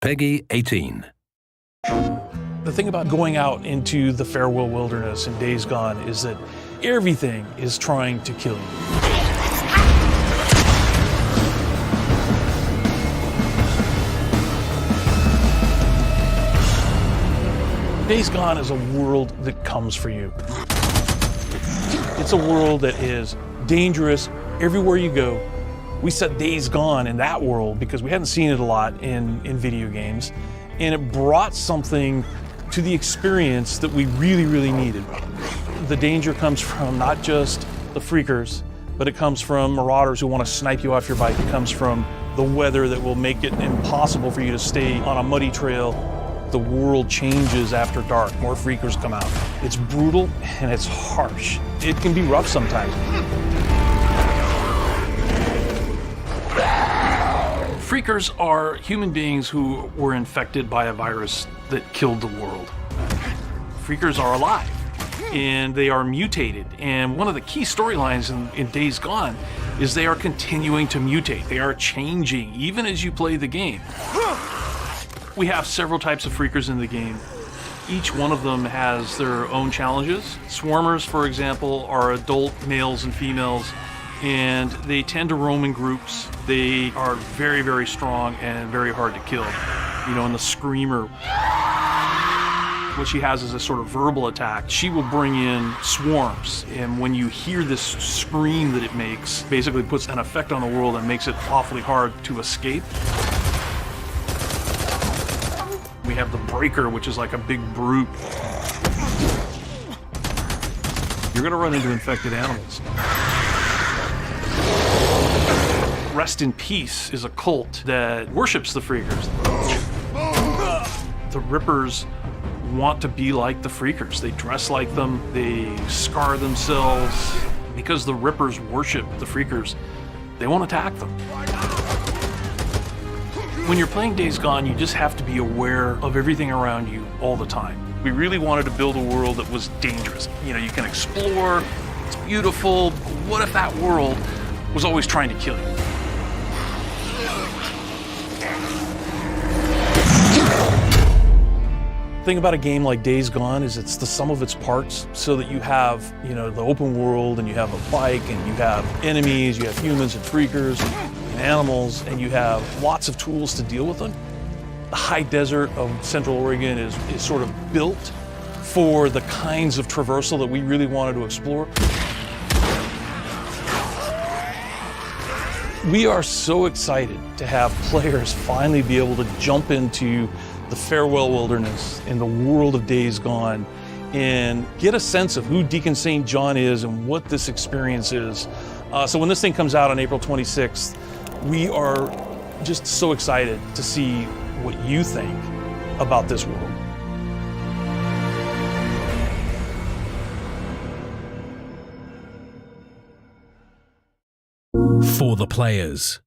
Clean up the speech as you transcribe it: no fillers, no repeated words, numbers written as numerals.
Peggy 18. The thing about going out into the farewell wilderness in Days Gone is that everything is trying to kill you. Days Gone is a world that comes for you. It's a world that is dangerous everywhere you go. We set Days Gone in that world because we hadn't seen it a lot in video games, and it brought something to the experience that we really, really needed. The danger comes from not just the freakers, but it comes from marauders who want to snipe you off your bike. It comes from the weather that will make it impossible for you to stay on a muddy trail. The world changes after dark. More freakers come out. It's brutal and it's harsh. It can be rough sometimes. Freakers are human beings who were infected by a virus that killed the world. Freakers are alive and they are mutated. And one of the key storylines in Days Gone is they are continuing to mutate. They are changing even as you play the game. We have several types of freakers in the game. Each one of them has their own challenges. Swarmers, for example, are adult males and females, and they tend to roam in groups. They are very, very strong and very hard to kill. You know, in the Screamer, what she has is a sort of verbal attack. She will bring in swarms, and when you hear this scream that it makes, basically puts an effect on the world and makes it awfully hard to escape. We have the Breaker, which is like a big brute. You're gonna run into infected animals. Rest in Peace is a cult that worships the Freakers. The Rippers want to be like the Freakers. They dress like them, they scar themselves. Because the Rippers worship the Freakers, they won't attack them. When you're playing Days Gone, you just have to be aware of everything around you all the time. We really wanted to build a world that was dangerous. You know, you can explore, it's beautiful. What if that world was always trying to kill you? The thing about a game like Days Gone is it's the sum of its parts, so that you have, you know, the open world, and you have a bike, and you have enemies, you have humans and freakers and animals, and you have lots of tools to deal with them. The high desert of Central Oregon is sort of built for the kinds of traversal that we really wanted to explore. We are so excited to have players finally be able to jump into the farewell wilderness in the world of Days Gone and get a sense of who Deacon St. John is and what this experience is. So when this thing comes out on April 26th, we are just so excited to see what you think about this world. For the players.